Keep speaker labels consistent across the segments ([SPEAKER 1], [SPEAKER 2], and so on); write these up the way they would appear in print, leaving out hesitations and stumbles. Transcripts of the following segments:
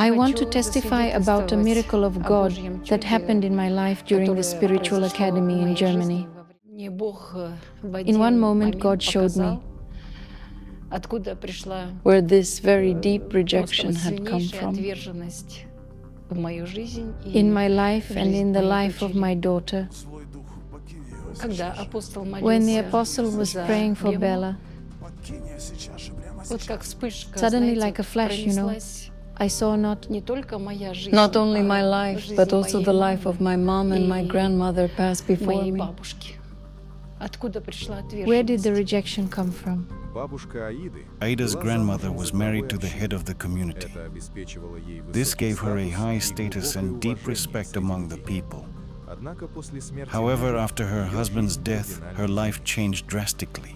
[SPEAKER 1] I want to testify about a miracle of God that happened in my life during the spiritual academy in Germany. In one moment, God showed me where this very deep rejection had come from. In my life and in the life of my daughter. When the apostle was praying for Bella, suddenly, like a flash, I saw not only my life, but also the life of my mom and my grandmother pass before me. Where did the rejection come from?
[SPEAKER 2] Aida's grandmother was married to the head of the community. This gave her a high status and deep respect among the people. However, after her husband's death, her life changed drastically.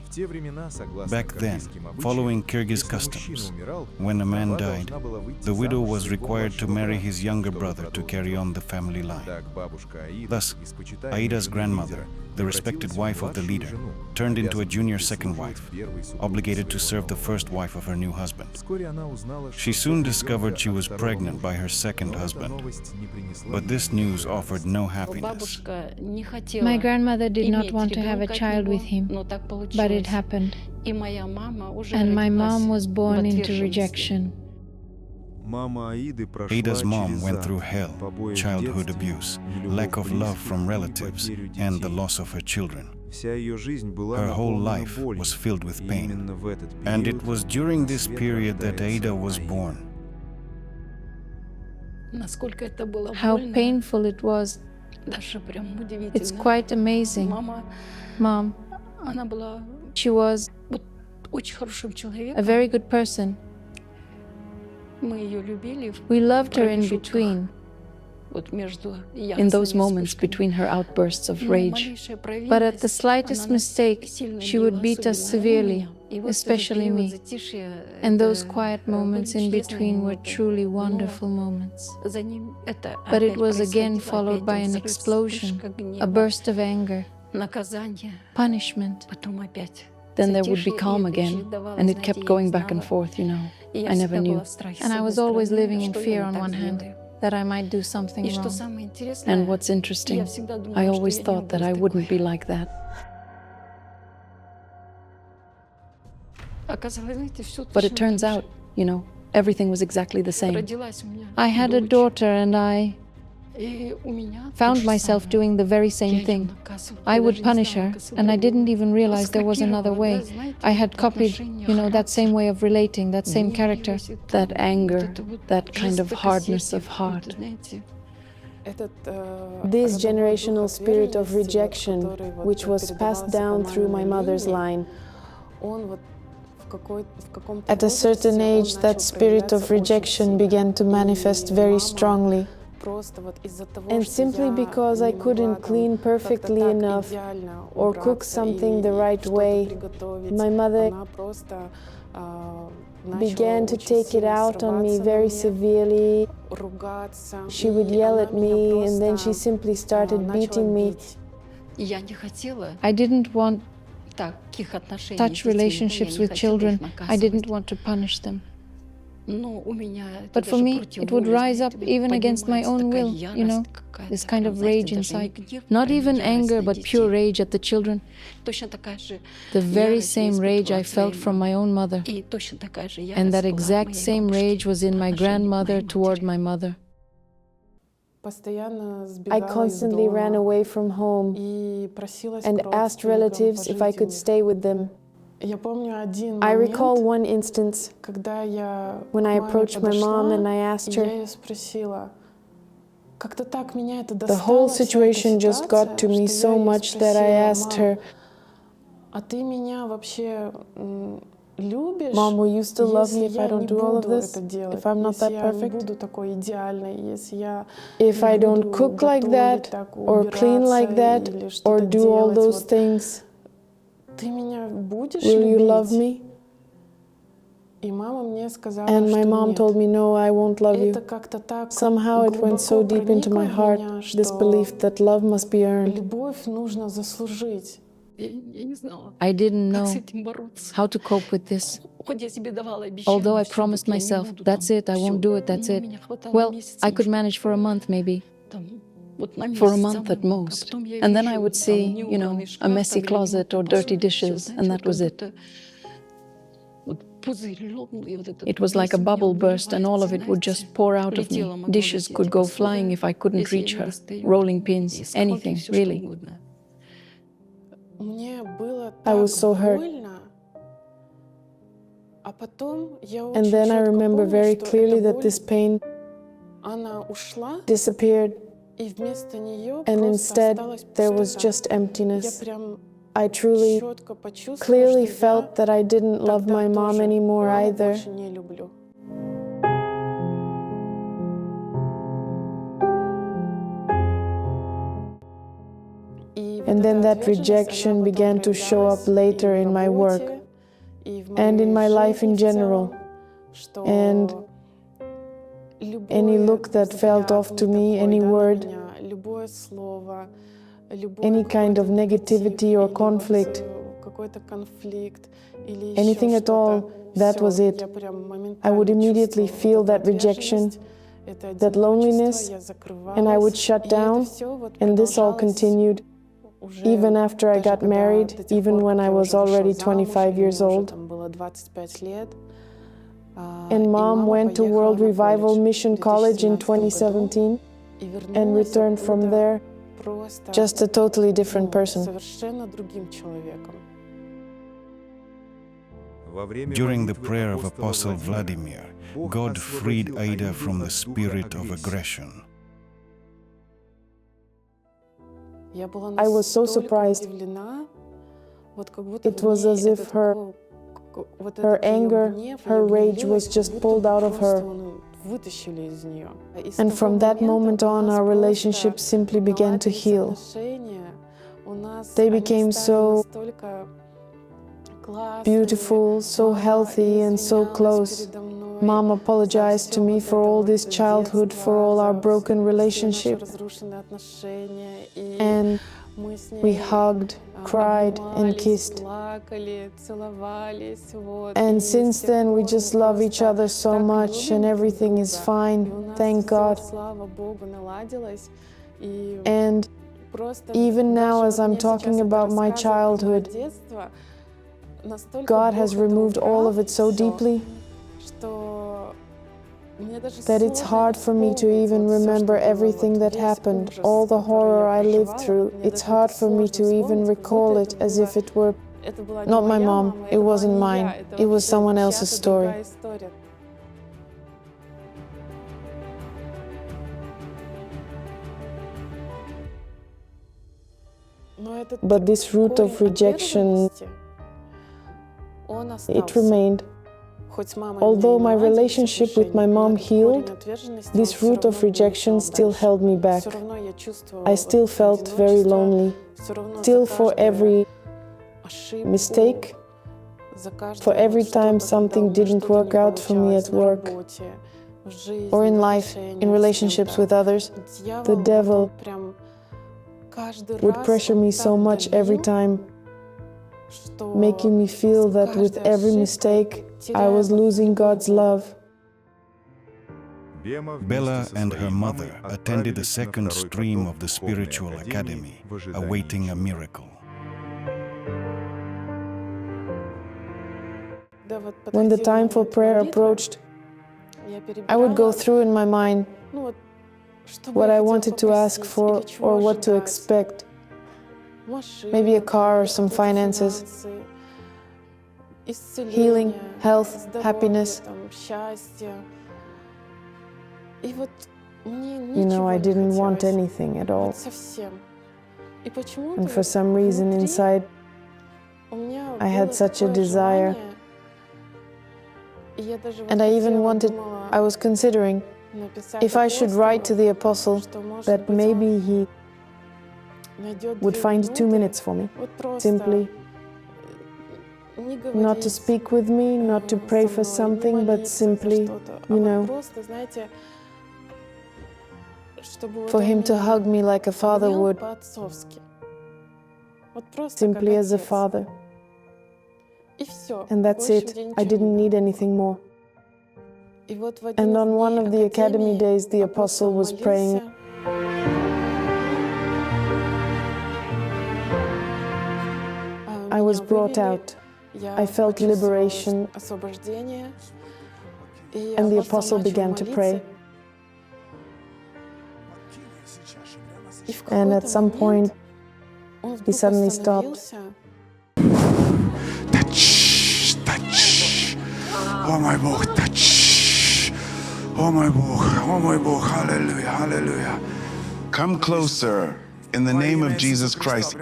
[SPEAKER 2] Back then, following Kyrgyz customs, when a man died, the widow was required to marry his younger brother to carry on the family line. Thus, Aida's grandmother, the respected wife of the leader, turned into a junior second wife, obligated to serve the first wife of her new husband. She soon discovered she was pregnant by her second husband, but this news offered no happiness.
[SPEAKER 1] My grandmother did not want to have a child with him, but it happened, and my mom was born into rejection.
[SPEAKER 2] Aida's mom went through hell, childhood abuse, lack of love from relatives, and the loss of her children. Her whole life was filled with pain, and it was during this period that Aida was born.
[SPEAKER 1] How painful it was. It's quite amazing. Mom, she was a very good person. We loved her in between, in those moments between her outbursts of rage. But at the slightest mistake, she would beat us severely, especially me. And those quiet moments in between were truly wonderful moments. But it was again followed by an explosion, a burst of anger, punishment. Then there would be calm again, and it kept going back and forth, I never knew. And I was always living in fear on one hand, that I might do something wrong. And what's interesting, I always thought that I wouldn't be like that. But it turns out, everything was exactly the same. I had a daughter and I found myself doing the very same thing. I would punish her, and I didn't even realize there was another way. I had copied, that same way of relating, that same character, that anger, that kind of hardness of heart.
[SPEAKER 3] This generational spirit of rejection, which was passed down through my mother's line, at a certain age, that spirit of rejection began to manifest very strongly. And simply because I couldn't clean perfectly enough or cook something the right way, my mother began to take it out on me very severely. She would yell at me, and then she simply started beating me.
[SPEAKER 1] I didn't want touch relationships with children. I didn't want to punish them. But for me, it would rise up even against my own will, this kind of rage inside. Not even anger, but pure rage at the children. The very same rage I felt from my own mother. And that exact same rage was in my grandmother toward my mother.
[SPEAKER 3] I constantly ran away from home and asked relatives if I could stay with them. I recall one instance when I approached my mom and I asked her. The whole situation just got to me so much that I asked her, Mom, will you still love me if I don't do all of this? If I'm not that perfect? If I don't cook like that, or clean like that, or do all those things? Will you love me? And my mom told me, no, I won't love you. Somehow it went so deep into my heart, this belief that love must be earned.
[SPEAKER 1] I didn't know how to cope with this. Although I promised myself, that's it, I won't do it, that's it. Well, I could manage for a month maybe. For a month at most. And then I would see, a messy closet or dirty dishes, and that was it. It was like a bubble burst, and all of it would just pour out of me. Dishes could go flying if I couldn't reach her. Rolling pins, anything, really.
[SPEAKER 3] I was so hurt. And then I remember very clearly that this pain disappeared, and instead there was just emptiness. I truly, clearly felt that I didn't love my mom anymore either. And then that rejection began to show up later in my work and in my life in general. And any look that felt off to me, any word, any kind of negativity or conflict, anything at all, that was it. I would immediately feel that rejection, that loneliness, and I would shut down, and this all continued. Even after I got married, even when I was already 25 years old. And Mom went to World Revival Mission College in 2017 and returned from there just a totally different person.
[SPEAKER 2] During the prayer of Apostle Vladimir, God freed Aida from the spirit of aggression.
[SPEAKER 3] I was so surprised. It was as if her anger, her rage was just pulled out of her. And from that moment on, our relationship simply began to heal. They became so beautiful, so healthy, and so close. Mom apologized to me for all this childhood, for all our broken relationship. And we hugged, cried, and kissed. And since then, we just love each other so much, and everything is fine, thank God. And even now, as I'm talking about my childhood, God has removed all of it so deeply that it's hard for me to even remember everything that happened, all the horror I lived through. It's hard for me to even recall it as if it were not my mom, it wasn't mine, it was someone else's story. But this root of rejection, it remained. Although my relationship with my mom healed, this root of rejection still held me back. I still felt very lonely. Still, for every mistake, for every time something didn't work out for me at work or in life, in relationships with others, the devil would pressure me so much every time, making me feel that with every mistake, I was losing God's love.
[SPEAKER 2] Bella and her mother attended a second stream of the spiritual academy, awaiting a miracle.
[SPEAKER 3] When the time for prayer approached, I would go through in my mind what I wanted to ask for or what to expect. Maybe a car or some finances, healing, health, happiness. I didn't want anything at all. And for some reason inside, I had such a desire. And I even I was considering if I should write to the apostle that maybe he would find 2 minutes for me, simply not to speak with me, not to pray for something, but simply, for him to hug me like a father would. simply as a father. And that's it. I didn't need anything more. And on one of the academy days, the apostle was praying. I was brought out. I felt liberation. And the apostle began to pray. And at some point, he suddenly stopped.
[SPEAKER 4] Touch, touch. Oh my Bog, touch. Oh my Bog, hallelujah, hallelujah.
[SPEAKER 5] Come closer in the name of Jesus Christ.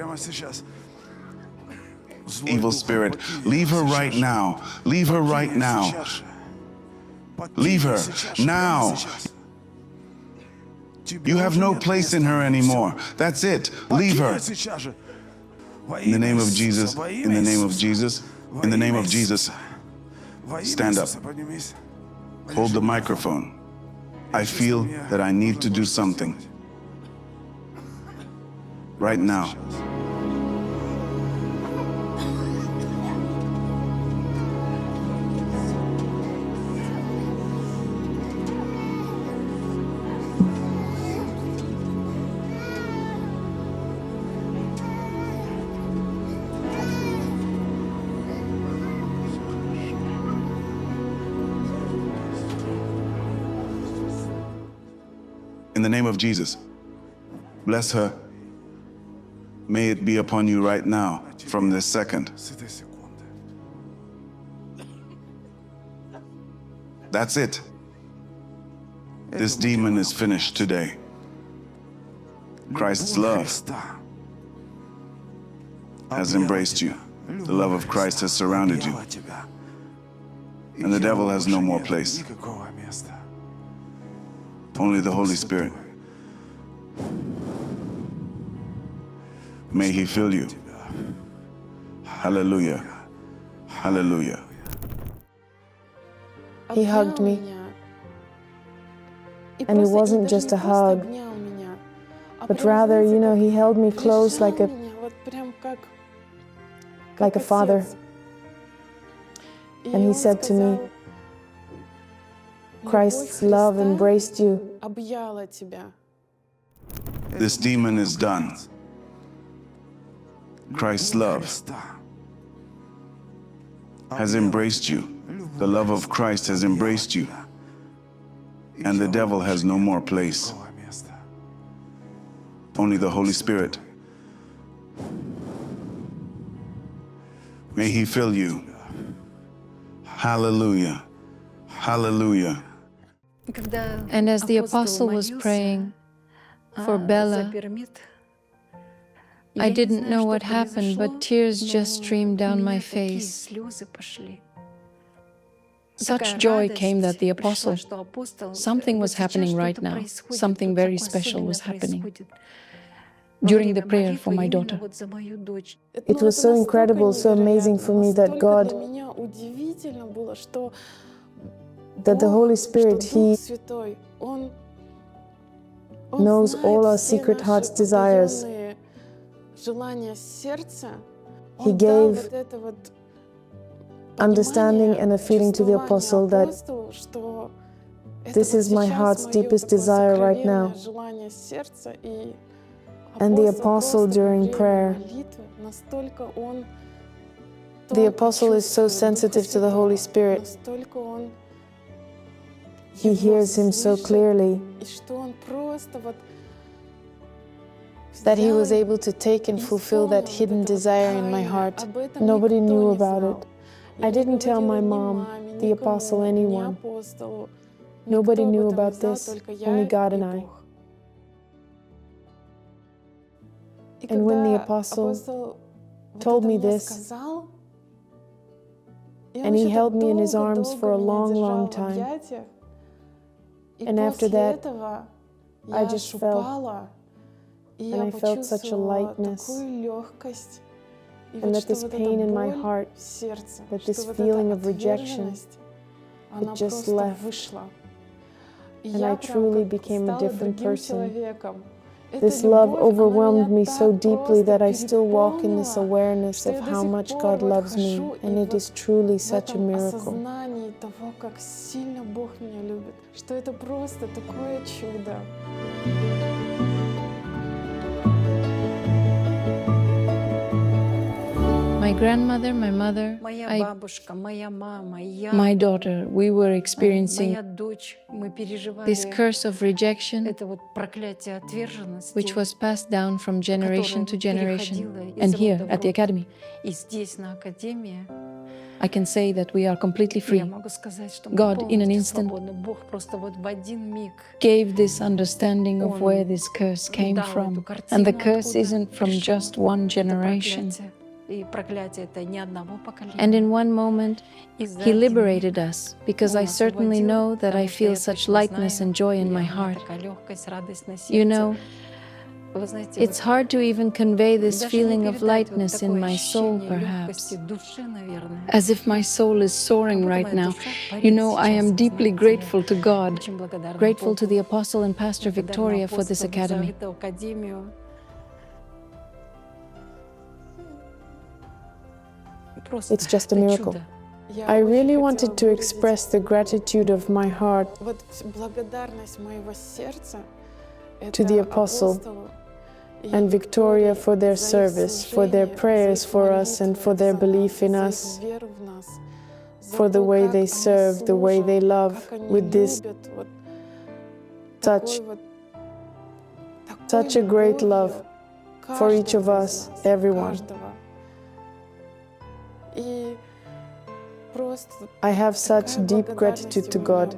[SPEAKER 5] Evil spirit, leave her right now. Leave her right now. Leave her now. You have no place in her anymore. That's it. Leave her. In the name of Jesus, in the name of Jesus, in the name of Jesus. Stand up. Hold the microphone. I feel that I need to do something. Right now. In the name of Jesus, bless her. May it be upon you right now, from this second. That's it. This demon is finished today. Christ's love has embraced you. The love of Christ has surrounded you. And the devil has no more place. Only the Holy Spirit. May He fill you. Hallelujah. Hallelujah.
[SPEAKER 3] He hugged me. And it wasn't just a hug, but rather, he held me close like a father. And he said to me, Christ's love embraced you.
[SPEAKER 5] This demon is done. Christ's love has embraced you. The love of Christ has embraced you. And the devil has no more place. Only the Holy Spirit. May He fill you. Hallelujah. Hallelujah.
[SPEAKER 1] And as the apostle was praying for Bella, I didn't know what happened, but tears just streamed down my face. Such joy came that the apostle, something was happening right now. Something very special was happening during the prayer for my daughter.
[SPEAKER 3] It was so incredible, so amazing for me that the Holy Spirit, He knows all our secret heart's desires. He gave understanding and a feeling to the apostle that this is my heart's deepest desire right now. And the apostle during prayer, the apostle is so sensitive to the Holy Spirit. He hears him so clearly that he was able to take and fulfill that hidden desire in my heart. Nobody knew about it. I didn't tell my mom, the apostle, anyone. Nobody knew about this, only God and I. And when the apostle told me this, and he held me in his arms for a long, long time, and after that, I just fell, and I felt such a lightness, and that this pain in my heart, that this feeling of rejection, it just left. And I truly became a different person. This love overwhelmed me so deeply that I still walk in this awareness of how much God loves me, and it is truly such a miracle.
[SPEAKER 1] My grandmother, my mother, my daughter, we were experiencing this curse of rejection, which was passed down from generation to generation. And here at the Academy, I can say that we are completely free. God, in an instant, gave this understanding of where this curse came from. And the curse isn't from just one generation. And in one moment, He liberated us, because I certainly know that I feel such lightness and joy in my heart. You know, it's hard to even convey this feeling of lightness in my soul, perhaps. As if my soul is soaring right now. You know, I am deeply grateful to God, grateful to the Apostle and Pastor Victoria for this Academy.
[SPEAKER 3] It's just a miracle. I really wanted to express the gratitude of my heart to the Apostle and Victoria for their service, for their prayers for us and for their belief in us, for the way they serve, the way they love with this such a great love for each of us, everyone. I have such deep gratitude to God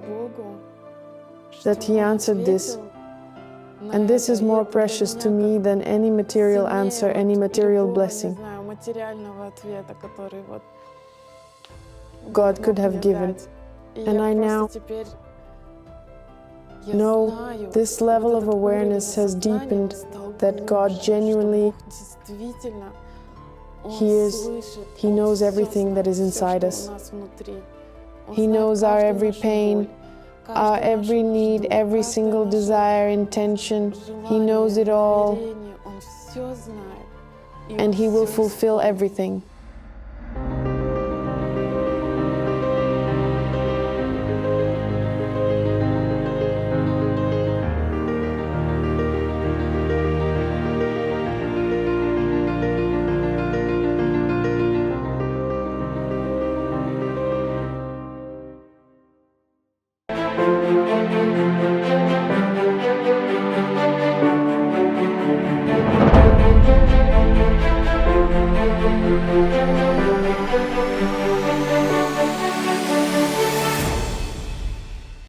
[SPEAKER 3] that He answered this, and this is more precious to me than any material answer, any material blessing God could have given. And I now know this level of awareness has deepened, that God genuinely hears, He knows everything that is inside us. He knows our every pain, our every need, every single desire, intention. He knows it all, and He will fulfill everything.